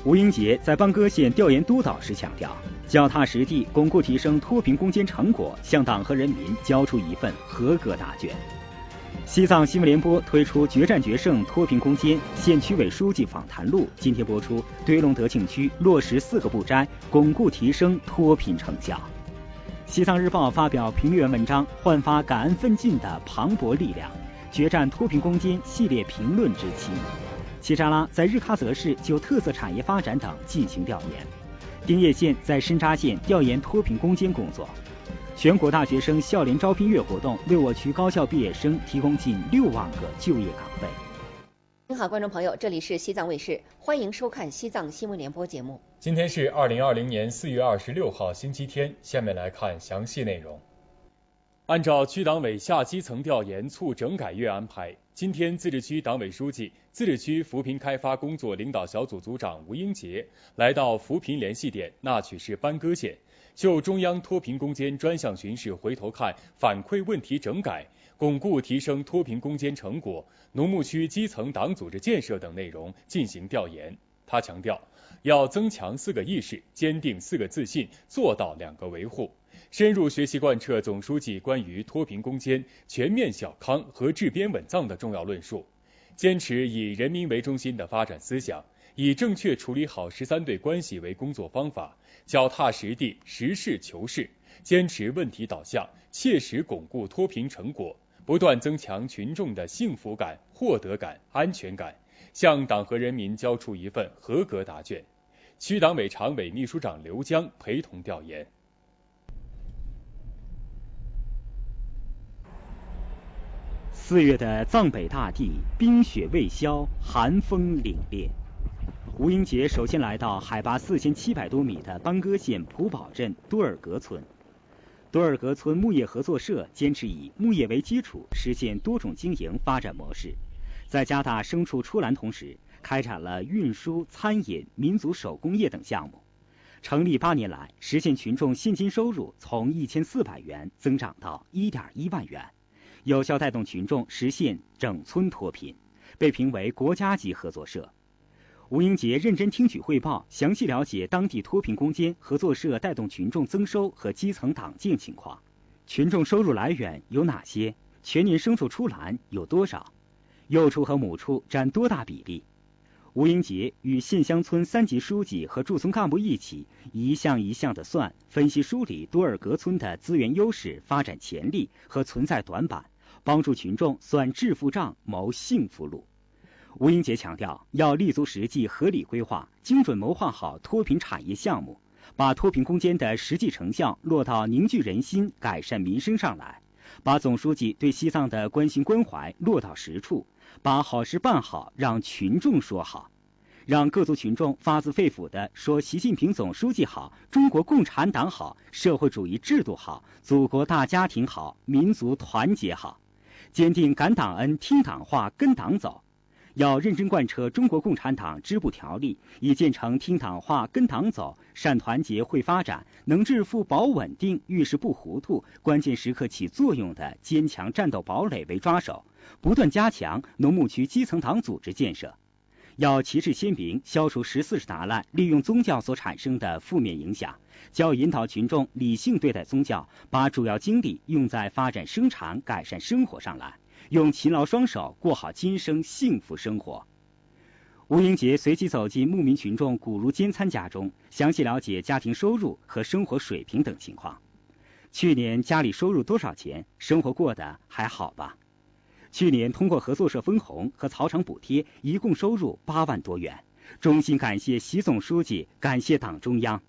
吴英杰在邦哥县调研督导时强调，脚踏实地巩固提升脱贫攻坚成果，向党和人民交出一份合格答卷。西藏新闻联播推出决战决胜脱贫攻坚县区委书记访谈录，今天播出堆龙德庆区落实4个不摘，巩固提升脱贫成效。西藏日报发表评论员文章，焕发感恩奋进的磅礴力量，决战脱贫攻坚系列评论之7。齐扎拉在日喀则市就特色产业发展等进行调研，丁叶县在申扎县调研脱贫攻坚工作。全国大学生校联招聘月活动为我区高校毕业生提供近6万个就业岗位。您好，观众朋友，这里是西藏卫视，欢迎收看西藏新闻联播节目。今天是2020年4月26号星期天，下面来看详细内容。按照区党委下基层调研促整改月安排，今天自治区党委书记、自治区扶贫开发工作领导小组组长吴英杰来到扶贫联系点那曲市班戈县，就中央脱贫攻坚专项巡视回头看反馈问题整改、巩固提升脱贫攻坚成果、农牧区基层党组织建设等内容进行调研。他强调，要增强4个意识，坚定4个自信，做到2个维护。深入学习贯彻总书记关于脱贫攻坚、全面小康和治边稳藏的重要论述，坚持以人民为中心的发展思想，以正确处理好13对关系为工作方法，脚踏实地、实事求是，坚持问题导向，切实巩固脱贫成果，不断增强群众的幸福感、获得感、安全感，向党和人民交出一份合格答卷。区党委常委秘书长刘江陪同调研。4月的藏北大地，冰雪未消，寒风凛冽。吴英杰首先来到海拔4700多米的邦哥县普保镇多尔格村。多尔格村牧业合作社坚持以牧业为基础，实现多种经营发展模式，在加大牲畜出栏同时，开展了运输、餐饮、民族手工业等项目。成立8年来，实现群众现金收入从1400元增长到1.1万元，有效带动群众实现整村脱贫，被评为国家级合作社。吴英杰认真听取汇报，详细了解当地脱贫攻坚合作社带动群众增收和基层党建情况。群众收入来源有哪些？全年牲畜出栏有多少？幼畜和母畜占多大比例？吴英杰与县乡村3级书记和驻村干部一起一项一项的算，分析梳理多尔格村的资源优势、发展潜力和存在短板，帮助群众算致富账、谋幸福路。吴英杰强调，要立足实际，合理规划，精准谋划好脱贫产业项目，把脱贫攻坚的实际成效落到凝聚人心、改善民生上来，把总书记对西藏的关心关怀落到实处，把好事办好让群众说好，让各族群众发自肺腑地说习近平总书记好，中国共产党好，社会主义制度好，祖国大家庭好，民族团结好。坚定感党恩、听党话、跟党走，要认真贯彻中国共产党支部条例，以建成听党话、跟党走、善团结会发展、能致富保稳定、遇事不糊涂、关键时刻起作用的坚强战斗堡垒为抓手，不断加强农牧区基层党组织建设。要旗帜鲜明，消除14大烂利用宗教所产生的负面影响，教引导群众理性对待宗教，把主要精力用在发展生产、改善生活上来，用勤劳双手过好今生幸福生活。吴英杰随即走进牧民群众古如煎餐家中，详细了解家庭收入和生活水平等情况。去年家里收入多少钱？生活过得还好吧？去年通过合作社分红和草场补贴，一共收入8万多元。衷心感谢习总书记，感谢党中央。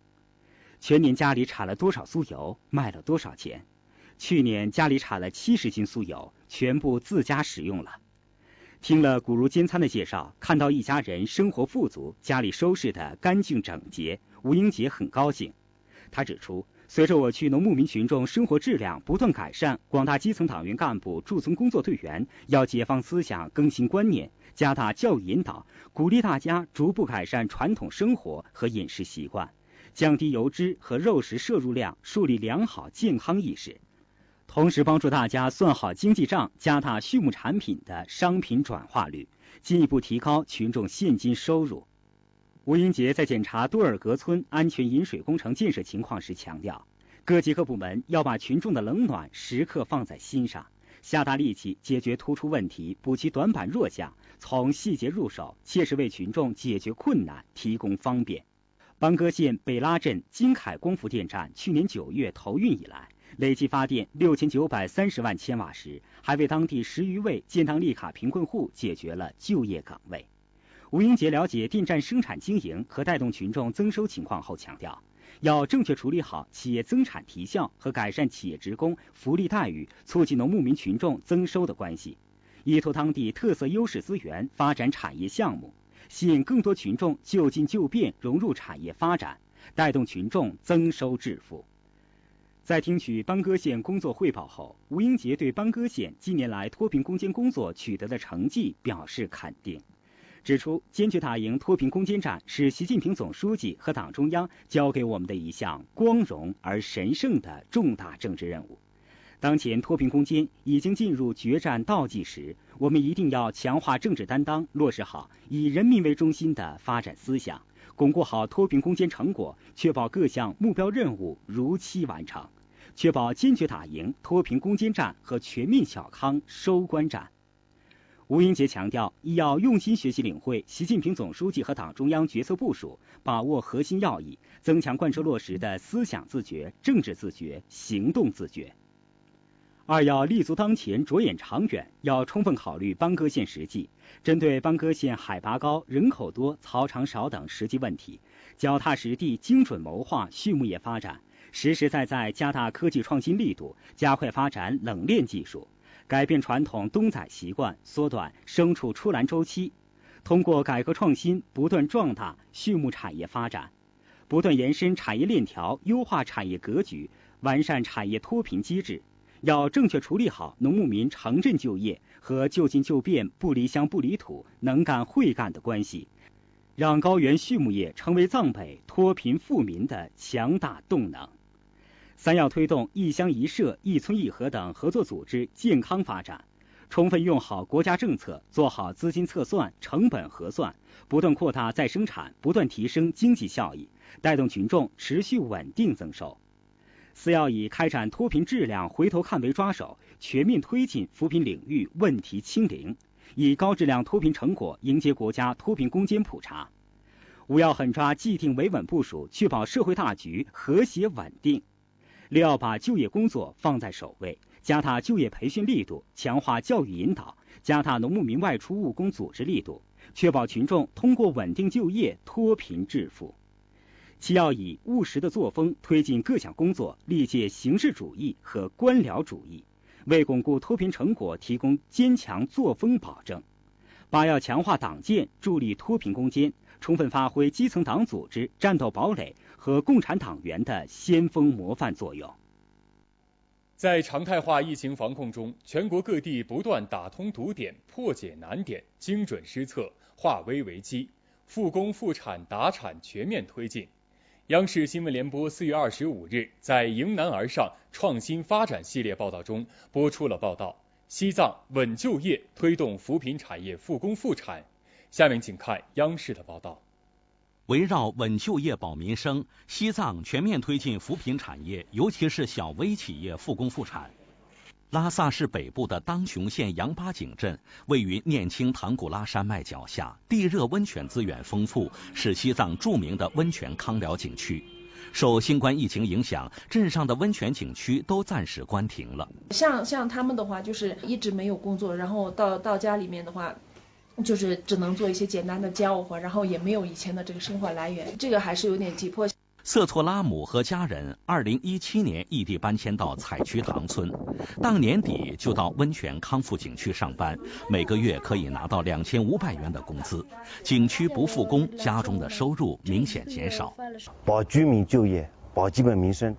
全年家里产了多少酥油，卖了多少钱？去年家里产了70斤酥油，全部自家使用了。听了古如煎餐的介绍，看到一家人生活富足，家里收拾得干净整洁，吴英杰很高兴。他指出，随着我区农牧民群众生活质量不断改善，广大基层党员干部、驻村工作队员要解放思想、更新观念，加大教育引导，鼓励大家逐步改善传统生活和饮食习惯，降低油脂和肉食摄入量，树立良好健康意识。同时帮助大家算好经济账，加大畜牧产品的商品转化率，进一步提高群众现金收入。吴英杰在检查多尔格村安全饮水工程建设情况时强调，各级各部门要把群众的冷暖时刻放在心上，下大力气解决突出问题，补齐短板弱项，从细节入手，切实为群众解决困难，提供方便。邦哥县北拉镇金凯光伏电站去年9月投运以来，累计发电6930万千瓦时，还为当地10余位建档立卡贫困户解决了就业岗位。吴英杰了解电站生产经营和带动群众增收情况后强调，要正确处理好企业增产提效和改善企业职工福利待遇，促进农牧民群众增收的关系，依托当地特色优势资源发展产业项目，吸引更多群众就近就便融入产业发展，带动群众增收致富。在听取邦哥县工作汇报后，吴英杰对邦哥县近年来脱贫攻坚工作取得的成绩表示肯定，指出坚决打赢脱贫攻坚战是习近平总书记和党中央交给我们的一项光荣而神圣的重大政治任务。当前脱贫攻坚已经进入决战倒计时，我们一定要强化政治担当，落实好以人民为中心的发展思想，巩固好脱贫攻坚成果，确保各项目标任务如期完成，确保坚决打赢脱贫攻坚战和全面小康收官战。吴英杰强调，要用心学习领会习近平总书记和党中央决策部署，把握核心要义，增强贯彻落实的思想自觉、政治自觉、行动自觉。二要立足当前，着眼长远，要充分考虑邦哥县实际，针对邦哥县海拔高、人口多、草场少等实际问题，脚踏实地、精准谋划畜牧业发展，实实在在加大科技创新力度，加快发展冷链技术，改变传统冬宰习惯，缩短牲畜出栏周期，通过改革创新不断壮大畜牧产业发展，不断延伸产业链条，优化产业格局，完善产业脱贫机制。要正确处理好农牧民城镇就业和就近就便、不离乡不离土、能干会干的关系，让高原畜牧业成为藏北脱贫富民的强大动能。三要推动一乡一社、一村一河等合作组织健康发展，充分用好国家政策，做好资金测算、成本核算，不断扩大再生产，不断提升经济效益，带动群众持续稳定增收。四要以开展脱贫质量回头看为抓手，全面推进扶贫领域问题清零，以高质量脱贫成果迎接国家脱贫攻坚普查。五要狠抓既定维稳部署，确保社会大局和谐稳定。六要把就业工作放在首位，加大就业培训力度，强化教育引导，加大农牧民外出务工组织力度，确保群众通过稳定就业脱贫致富。七要以务实的作风推进各项工作，力戒形式主义和官僚主义，为巩固脱贫成果提供坚强作风保证。八要强化党建，助力脱贫攻坚，充分发挥基层党组织、战斗堡垒和共产党员的先锋模范作用。在常态化疫情防控中，全国各地不断打通堵点，破解难点，精准施策，化危为机，复工复产达产全面推进。央视新闻联播4月25日在迎难而上创新发展系列报道中播出了报道，西藏稳就业，推动扶贫产业复工复产。下面请看央视的报道。围绕稳就业保民生，西藏全面推进扶贫产业，尤其是小微企业复工复产。拉萨市北部的当雄县羊八井镇位于念青唐古拉山脉脚下，地热温泉资源丰富，是西藏著名的温泉康疗景区。受新冠疫情影响，镇上的温泉景区都暂时关停了。像他们的话，就是一直没有工作，然后到家里面的话，就是只能做一些简单的家务活，然后也没有以前的这个生活来源，这个还是有点急迫。瑟措拉姆和家人2017年异地搬迁到采渠塘村，当年底就到温泉康复景区上班，每个月可以拿到2500元的工资。景区不复工，家中的收入明显减少。保居民就业，保基本民生。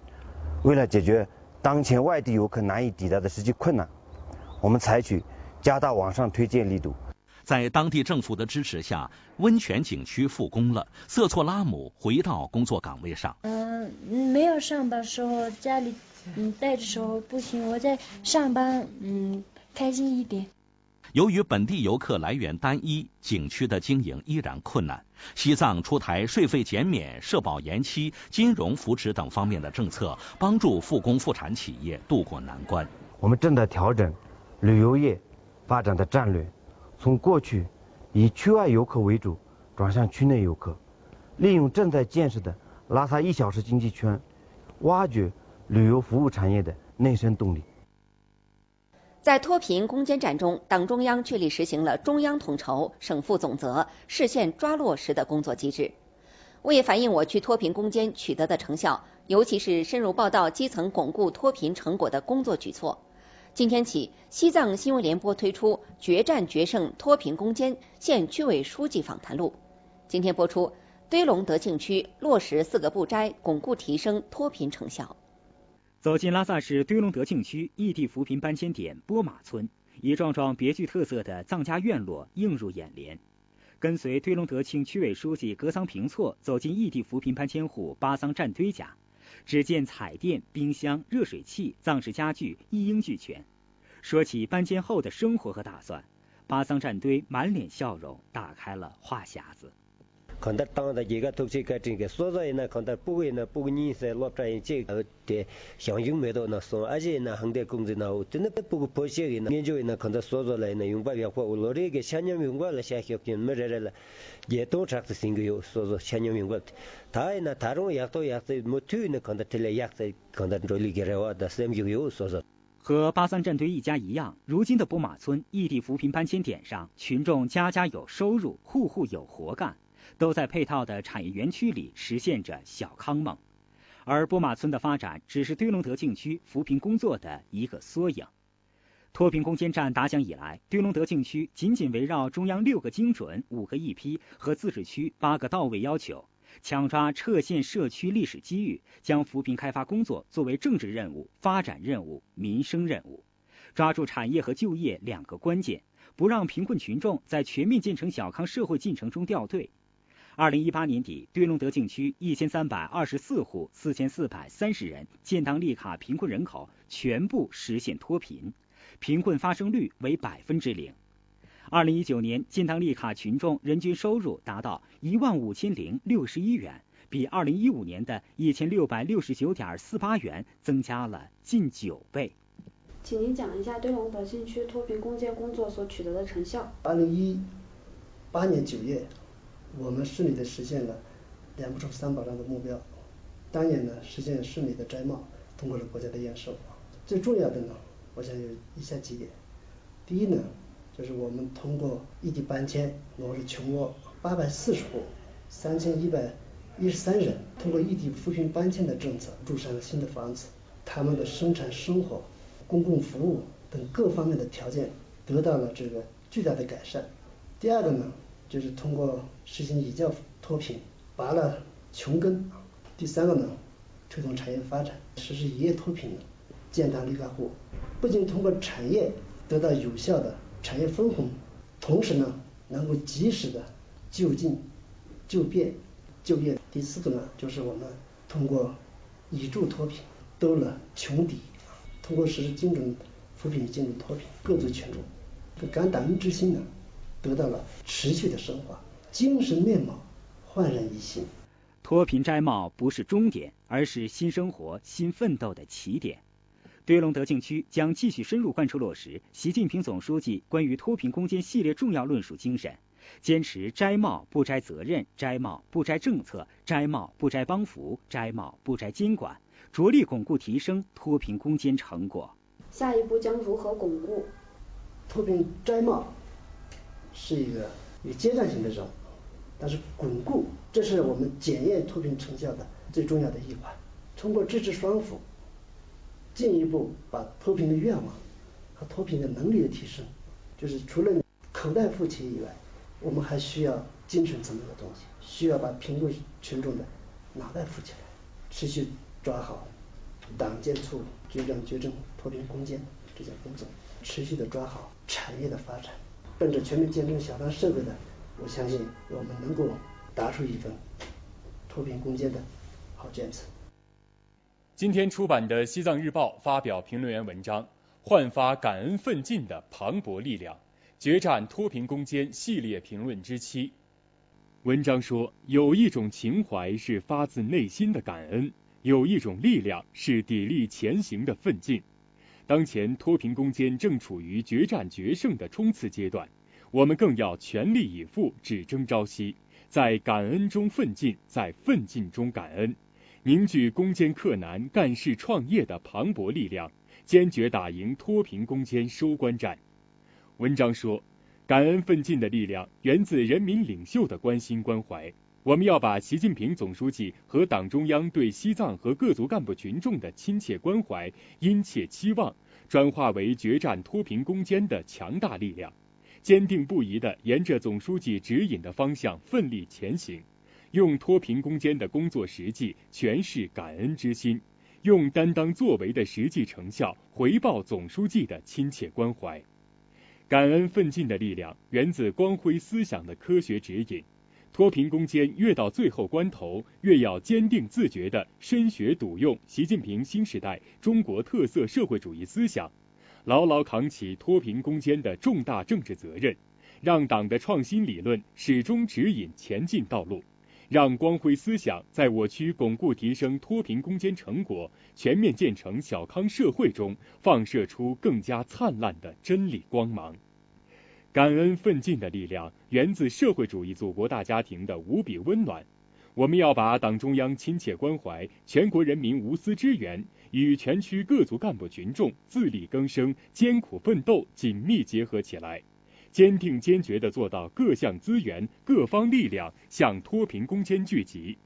为了解决当前外地游客难以抵达的实际困难，我们采取加大网上推荐力度。在当地政府的支持下，温泉景区复工了。瑟措拉姆回到工作岗位上。没有上班时候，家里待着时候不行，我在上班开心一点。由于本地游客来源单一，景区的经营依然困难。西藏出台税费减免、社保延期、金融扶持等方面的政策，帮助复工复产企业渡过难关。我们正在调整旅游业发展的战略，从过去以区外游客为主，转向区内游客，利用正在建设的拉萨1小时经济圈，挖掘旅游服务产业的内生动力。在脱贫攻坚战中，党中央确立实行了中央统筹、省负总责、市县抓落实的工作机制。为反映我区脱贫攻坚取得的成效，尤其是深入报道基层巩固脱贫成果的工作举措，今天起，西藏新闻联播推出决战决胜脱贫攻坚县区委书记访谈录。今天播出堆龙德庆区落实4个不摘，巩固提升脱贫成效。走进拉萨市堆龙德庆区异地扶贫搬迁点波马村，一幢幢别具特色的藏家院落映入眼帘。跟随堆龙德庆区委书记格桑平措走进异地扶贫搬迁户巴桑站堆家，只见彩电、冰箱、热水器、藏式家具一应俱全。说起搬迁后的生活和打算，巴桑站堆满脸笑容，打开了话匣子。看到当的一个都是个这个所在呢，看到不会呢，不认识老在这个的相应没到那说，而且呢，很多工作呢，真的不破些的呢，研究呢，看到所在来呢，用把话我老这个想念用过了，下学期没人了，也都差是新个有所在想念用过，他呢，他种也都也是没推呢，看到这里也是看到这里个人话的什么有所在。和巴桑站堆一家一样，如今的波马村异地扶贫搬迁点上，群众家家有收入，户户有活干，都在配套的产业园区里实现着小康梦。而波马村的发展只是堆龙德庆区扶贫工作的一个缩影。脱贫攻坚战打响以来，堆龙德庆区紧紧围绕中央6个精准、5个一批和自治区8个到位要求，抢抓撤县社区历史机遇，将扶贫开发工作作为政治任务、发展任务、民生任务，抓住产业和就业2个关键，不让贫困群众在全面建成小康社会进程中掉队。2018年底，堆龙德庆区1324户4430人建档立卡贫困人口全部实现脱贫，贫困发生率为0%。2019年建档立卡群众人均收入达到15061元，比2015年的1669.48元增加了近9倍。请您讲一下堆龙德庆区脱贫攻坚工作所取得的成效。2018年9月，我们顺利的实现了2不愁3保障的目标。当年呢，实现顺利的摘帽，通过了国家的验收。最重要的呢，我想有以下几点。第一呢，就是我们通过异地搬迁挪入穷窝840户3113人，通过异地扶贫搬迁的政策住上了新的房子，他们的生产生活、公共服务等各方面的条件得到了这个巨大的改善。第二个呢，就是通过实行以教脱贫，拔了穷根。第三个呢，推动产业发展，实施一业脱贫，建档立卡户，不仅通过产业得到有效的产业分红，同时呢，能够及时的就近、就变、就业。第四个呢，就是我们通过以住脱贫，兜了穷底，通过实施精准扶贫精准脱贫，各族群众这感党恩之心呢，得到了持续的深化，精神面貌焕然一新。脱贫摘帽不是终点，而是新生活、新奋斗的起点。堆龙德庆区将继续深入贯彻落实习近平总书记关于脱贫攻坚系列重要论述精神，坚持摘帽不摘责任、摘帽不摘政策、摘帽不摘帮扶、摘帽不摘监管，着力巩固提升脱贫攻坚成果。下一步将如何巩固？脱贫摘帽是一个阶段性的任务，但是巩固，这是我们检验脱贫成效的最重要的一环。通过支持双扶，进一步把脱贫的愿望和脱贫的能力的提升，就是除了口袋富起以外，我们还需要精神层面的东西，需要把贫困群众的脑袋富起来，持续抓好党建促决战决胜脱贫攻坚这项工作，持续的抓好产业的发展，奔着全面建成小康社会的，我相信我们能够打出一份脱贫攻坚的好卷子。今天出版的《西藏日报》发表评论员文章，焕发感恩奋进的磅礴力量，决战脱贫攻坚系列评论之7。文章说，有一种情怀是发自内心的感恩，有一种力量是砥砺前行的奋进。当前脱贫攻坚正处于决战决胜的冲刺阶段，我们更要全力以赴，只争朝夕，在感恩中奋进，在奋进中感恩，凝聚攻坚克难、干事创业的磅礴力量，坚决打赢脱贫攻坚收官战。文章说，感恩奋进的力量源自人民领袖的关心关怀。我们要把习近平总书记和党中央对西藏和各族干部群众的亲切关怀、殷切期望，转化为决战脱贫攻坚的强大力量，坚定不移地沿着总书记指引的方向奋力前行，用脱贫攻坚的工作实际诠释感恩之心，用担当作为的实际成效回报总书记的亲切关怀。感恩奋进的力量源自光辉思想的科学指引，脱贫攻坚越到最后关头，越要坚定自觉地深学笃用习近平新时代中国特色社会主义思想，牢牢扛起脱贫攻坚的重大政治责任，让党的创新理论始终指引前进道路，让光辉思想在我区巩固提升脱贫攻坚成果、全面建成小康社会中放射出更加灿烂的真理光芒。感恩奋进的力量源自社会主义祖国大家庭的无比温暖，我们要把党中央亲切关怀、全国人民无私支援与全区各族干部群众自力更生、艰苦奋斗紧密结合起来，坚定坚决地做到各项资源、各方力量向脱贫攻坚聚集，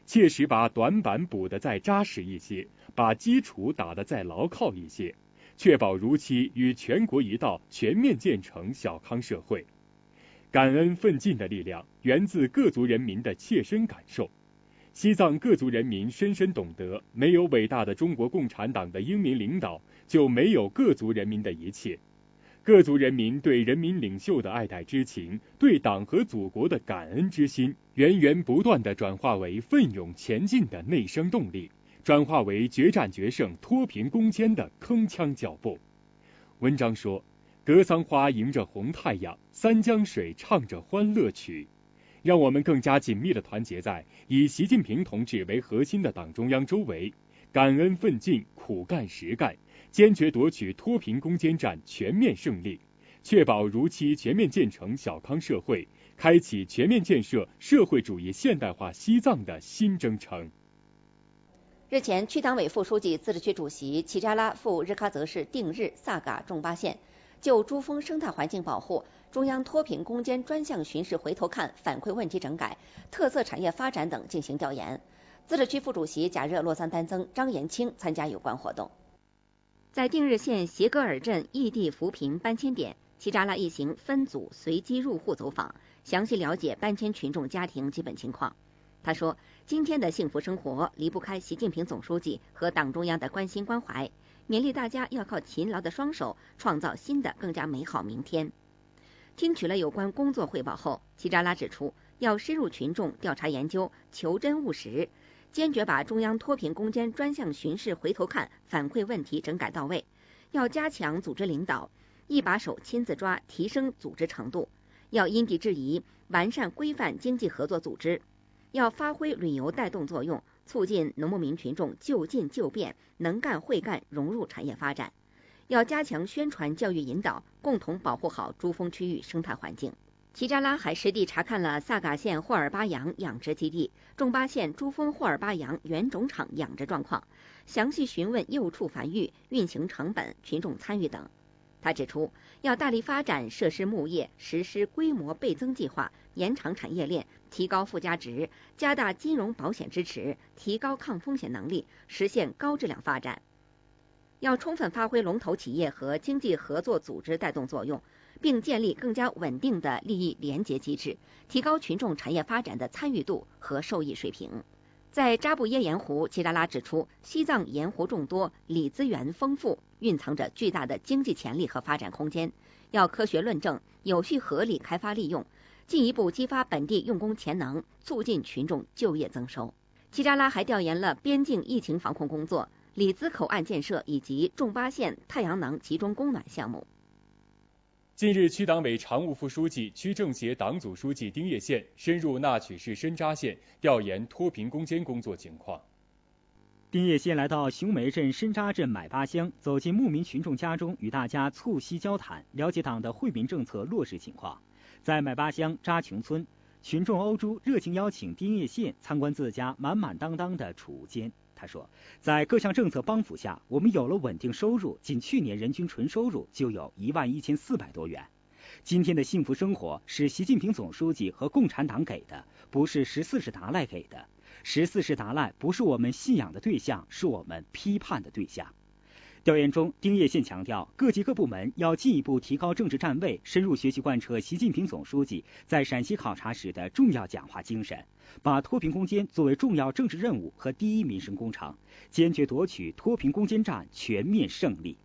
切实把短板补得再扎实一些，把基础打得再牢靠一些，确保如期与全国一道全面建成小康社会。感恩奋进的力量源自各族人民的切身感受。西藏各族人民深深懂得，没有伟大的中国共产党的英明领导，就没有各族人民的一切。各族人民对人民领袖的爱戴之情，对党和祖国的感恩之心，源源不断地转化为奋勇前进的内生动力，转化为决战决胜、脱贫攻坚的铿锵脚步。文章说，格桑花迎着红太阳，三江水唱着欢乐曲。让我们更加紧密地团结在以习近平同志为核心的党中央周围，感恩奋进，苦干实干，坚决夺取脱贫攻坚战全面胜利，确保如期全面建成小康社会，开启全面建设社会主义现代化西藏的新征程。日前，区党委副书记、自治区主席齐扎拉赴日喀则市定日萨嘎仲巴县就珠峰生态环境保护、中央脱贫攻坚专项巡视回头看反馈问题整改、特色产业发展等进行调研。自治区副主席贾热洛桑丹增张延清参加有关活动。在定日县协格尔镇异地扶贫搬迁点，齐扎拉一行分组随机入户走访，详细了解搬迁群众家庭基本情况。他说，今天的幸福生活离不开习近平总书记和党中央的关心关怀，勉励大家要靠勤劳的双手创造新的更加美好明天。听取了有关工作汇报后，齐扎拉指出，要深入群众调查研究，求真务实，坚决把中央脱贫攻坚专项巡视回头看反馈问题整改到位，要加强组织领导，一把手亲自抓，提升组织程度，要因地制宜，完善规范经济合作组织，要发挥旅游带动作用，促进农牧民群众就近就变、能干会干融入产业发展，要加强宣传教育引导，共同保护好珠峰区域生态环境。齐扎拉还实地查看了萨嘎县霍尔巴洋养殖基地、仲巴县珠峰霍尔巴洋原种场养殖状况，详细询问幼畜繁育、运行成本、群众参与等。他指出，要大力发展设施牧业，实施规模倍增计划，延长产业链，提高附加值，加大金融保险支持，提高抗风险能力，实现高质量发展。要充分发挥龙头企业和经济合作组织带动作用，并建立更加稳定的利益联结机制，提高群众产业发展的参与度和受益水平。在扎布耶盐湖，齐扎拉指出，西藏盐湖众多，锂资源丰富，蕴藏着巨大的经济潜力和发展空间，要科学论证，有序合理开发利用，进一步激发本地用工潜能，促进群众就业增收。齐扎拉还调研了边境疫情防控工作、里兹口岸建设以及仲巴县太阳能集中供暖项目。近日，区党委常务副书记、区政协党组书记丁业宪深入纳曲市申扎县调研脱贫攻坚工作情况。丁业宪来到熊梅镇申扎镇买巴乡，走进牧民群众家中，与大家促膝交谈，了解党的惠民政策落实情况。在买巴乡扎琼村，群众欧珠热情邀请丁业宪参观自家满满当当的储物间。他说，在各项政策帮扶下，我们有了稳定收入，仅去年人均纯收入就有11400多元。今天的幸福生活是习近平总书记和共产党给的，不是14世达赖给的。14世达赖不是我们信仰的对象，是我们批判的对象。调研中，丁业宪强调，各级各部门要进一步提高政治站位，深入学习贯彻习近平总书记在陕西考察时的重要讲话精神，把脱贫攻坚作为重要政治任务和第一民生工程，坚决夺取脱贫攻坚战全面胜利。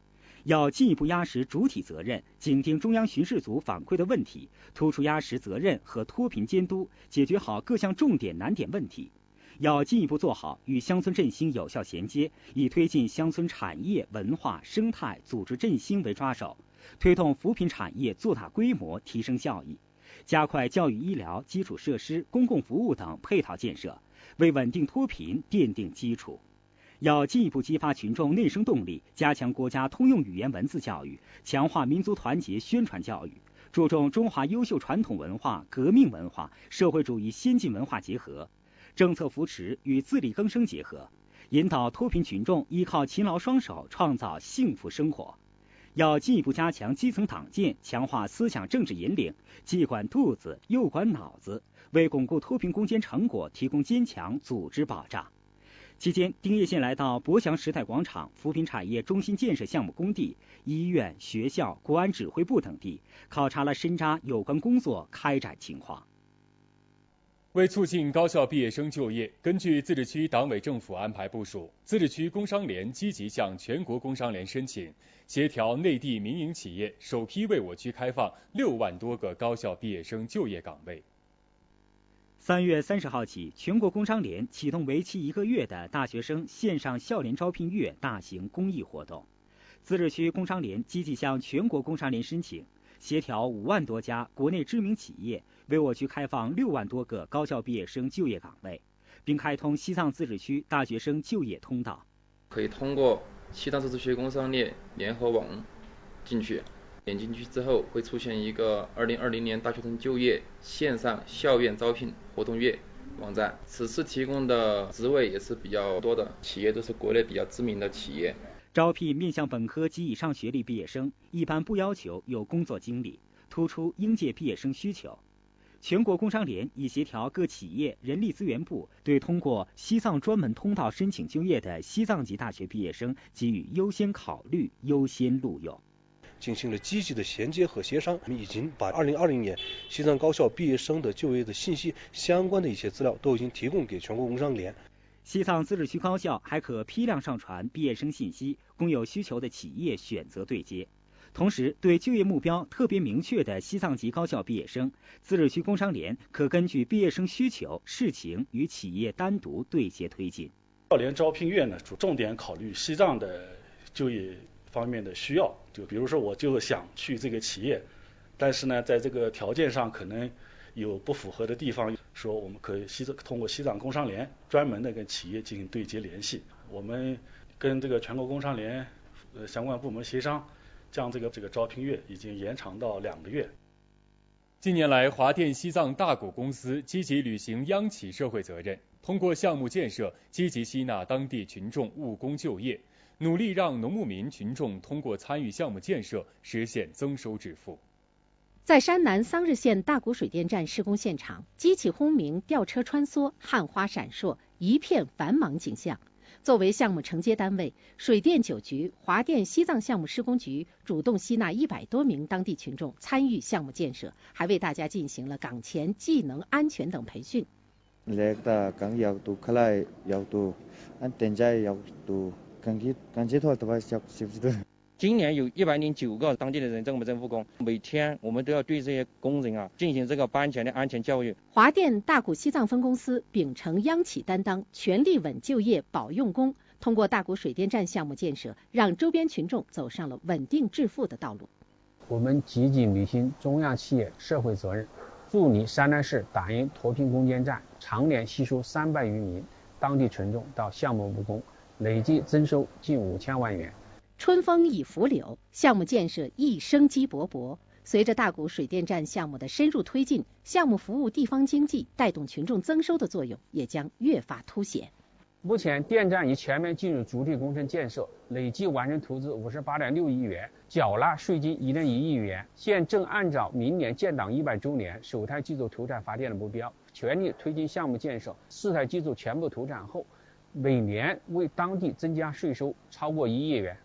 要进一步压实主体责任，紧盯中央巡视组反馈的问题，突出压实责任和脱贫监督，解决好各项重点难点问题。要进一步做好与乡村振兴有效衔接，以推进乡村产业、文化、生态、组织振兴为抓手，推动扶贫产业做大规模，提升效益，加快教育、医疗、基础设施、公共服务等配套建设，为稳定脱贫奠定基础。要进一步激发群众内生动力，加强国家通用语言文字教育，强化民族团结宣传教育，注重中华优秀传统文化、革命文化、社会主义先进文化结合，政策扶持与自力更生结合，引导脱贫群众依靠勤劳双手创造幸福生活。要进一步加强基层党建，强化思想政治引领，既管肚子又管脑子，为巩固脱贫攻坚成果提供坚强组织保障。期间，丁业宪来到博祥时代广场、扶贫产业中心建设项目工地、医院、学校、国安指挥部等地，考察了申扎有关工作开展情况。为促进高校毕业生就业，根据自治区党委政府安排部署，自治区工商联积极向全国工商联申请，协调内地民营企业首批为我区开放6万多个高校毕业生就业岗位。3月30号起，全国工商联启动为期1个月的大学生线上校联招聘月大型公益活动。自治区工商联积极向全国工商联申请，协调5万多家国内知名企业为我区开放6万多个高校毕业生就业岗位，并开通西藏自治区大学生就业通道。可以通过西藏自治区工商联联合网进去，点进去之后会出现一个2020年大学生就业线上校园招聘活动月网站。此次提供的职位也是比较多的，企业都是国内比较知名的企业。招聘面向本科及以上学历毕业生，一般不要求有工作经历，突出应届毕业生需求。全国工商联已协调各企业人力资源部，对通过西藏专门通道申请就业的西藏籍大学毕业生给予优先考虑、优先录用。进行了积极的衔接和协商，我们已经把2020年西藏高校毕业生的就业的信息相关的一些资料都已经提供给全国工商联。西藏自治区高校还可批量上传毕业生信息，供有需求的企业选择对接。同时，对就业目标特别明确的西藏籍高校毕业生，自治区工商联可根据毕业生需求、事情与企业单独对接推进。校联招聘月呢，重点考虑西藏的就业方面的需要，就比如说我就想去这个企业，但是呢，在这个条件上可能有不符合的地方，说我们可以通过西藏工商联专门的跟企业进行对接联系。我们跟这个全国工商联相关部门协商，将这个招聘月已经延长到2个月。近年来，华电西藏大股公司积极履行央企社会责任，通过项目建设积极吸纳当地群众务工就业，努力让农牧民群众通过参与项目建设实现增收致富。在山南桑日县大谷水电站施工现场，机器轰鸣，吊车穿梭，焊花闪烁，一片繁忙景象。作为项目承接单位，水电9局、华电西藏项目施工局主动吸纳100多名当地群众参与项目建设，还为大家进行了岗前技能、安全等培训。今年有109个当地的人在我们这复工，每天我们都要对这些工人进行这个班前的安全教育。华电大谷西藏分公司秉承央企担当，全力稳就业、保用工，通过大谷水电站项目建设，让周边群众走上了稳定致富的道路。我们积极履行中央企业社会责任，助力山南市打印脱贫攻坚战常年吸收300余名当地群众到项目务工，累计增收近5000万元。春风已拂柳，项目建设亦生机勃勃。随着大谷水电站项目的深入推进，项目服务地方经济、带动群众增收的作用也将越发凸显。目前电站已全面进入主体工程建设，累计完成投资58.6亿元，缴纳税金1.1亿元。现正按照明年建党100周年首台机组投产发电的目标，全力推进项目建设。4台机组全部投产后，每年为当地增加税收超过1亿元。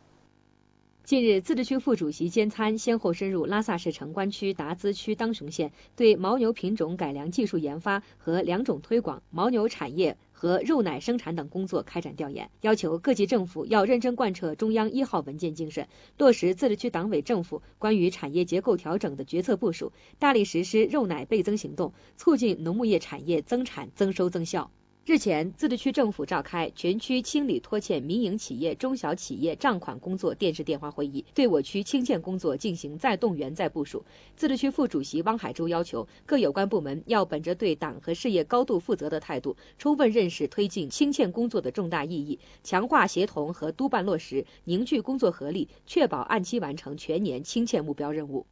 近日，自治区副主席兼参先后深入拉萨市城关区、达孜区当雄县，对牦牛品种改良技术研发和良种推广、牦牛产业和肉奶生产等工作开展调研，要求各级政府要认真贯彻中央1号文件精神，落实自治区党委政府关于产业结构调整的决策部署，大力实施肉奶倍增行动，促进农牧业产业增产增收增效。日前，自治区政府召开全区清理拖欠民营企业、中小企业账款工作电视电话会议，对我区清欠工作进行再动员、再部署。自治区副主席汪海洲要求各有关部门要本着对党和事业高度负责的态度，充分认识推进清欠工作的重大意义，强化协同和督办落实，凝聚工作合力，确保按期完成全年清欠目标任务。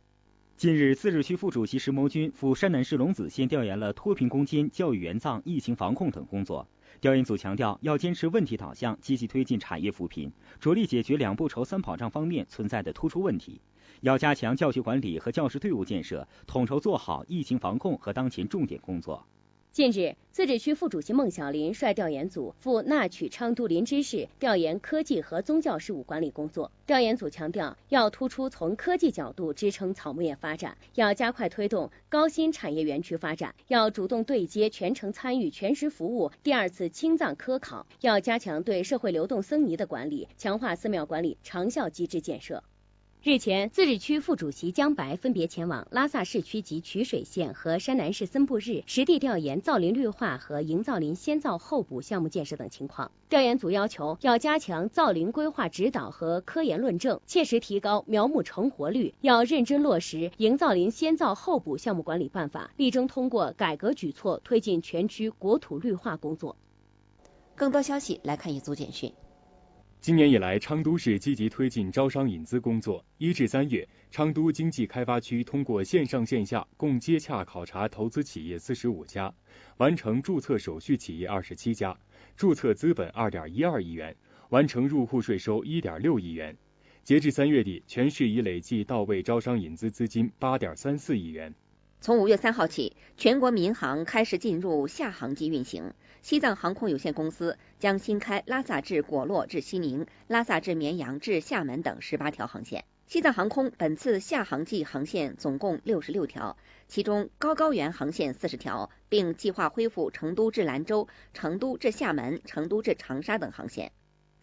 近日，自治区副主席石谋军赴山南市龙子县调研了脱贫攻坚、教育援藏、疫情防控等工作。调研组强调，要坚持问题导向，积极推进产业扶贫，着力解决2不愁3保障方面存在的突出问题。要加强教学管理和教师队伍建设，统筹做好疫情防控和当前重点工作。近日，自治区副主席孟小林率调研组赴那曲昌都林芝市调研科技和宗教事务管理工作。调研组强调，要突出从科技角度支撑草木业发展，要加快推动高新产业园区发展，要主动对接全程参与全时服务第2次青藏科考，要加强对社会流动僧尼的管理，强化寺庙管理长效机制建设。日前，自治区副主席姜白分别前往拉萨市区及曲水县和山南市森布日，实地调研造林绿化和营造林先造后补项目建设等情况。调研组要求要加强造林规划指导和科研论证，切实提高苗木成活率，要认真落实营造林先造后补项目管理办法，力争通过改革举措推进全区国土绿化工作。更多消息来看一组简讯。今年以来，昌都市积极推进招商引资工作。1至3月，昌都经济开发区通过线上线下共接洽考察投资企业45家，完成注册手续企业27家，注册资本2.12亿元，完成入户税收1.6亿元。截至3月底，全市已累计到位招商引资资金8.34亿元。从5月3号起，全国民航开始进入下航季运行。西藏航空有限公司将新开拉萨至果洛至西宁、拉萨至绵阳至厦门等18条航线。西藏航空本次下航季航线总共66条，其中高原航线40条，并计划恢复成都至兰州、成都至厦门、成都至长沙等航线。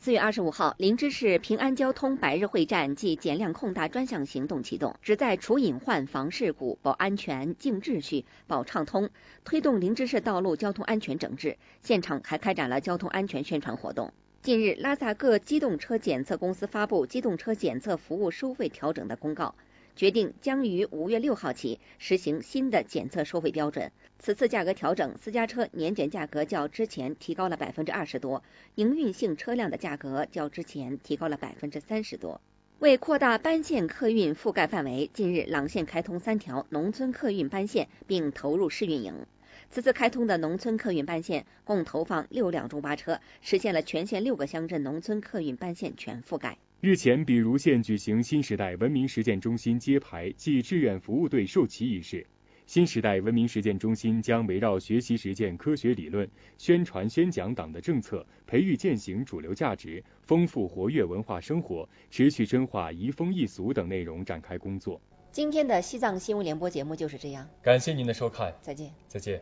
4月25号，林芝市平安交通百日会战暨减量控大专项行动启动，旨在除隐患、防事故、保安全、静秩序、保畅通，推动林芝市道路交通安全整治。现场还开展了交通安全宣传活动。近日，拉萨各机动车检测公司发布机动车检测服务收费调整的公告，决定将于5月6号起实行新的检测收费标准。此次价格调整，私家车年检价格较之前提高了20%多，营运性车辆的价格较之前提高了30%多。为扩大班线客运覆盖范围，近日朗县开通3条农村客运班线，并投入试运营。此次开通的农村客运班线共投放6辆中巴车，实现了全县6个乡镇农村客运班线全覆盖。日前，比如县举行新时代文明实践中心揭牌暨志愿服务队授旗仪式。新时代文明实践中心将围绕学习实践科学理论、宣传宣讲党的政策、培育践行主流价值、丰富活跃文化生活、持续深化移风易俗等内容展开工作。今天的西藏新闻联播节目就是这样，感谢您的收看，再见。再见。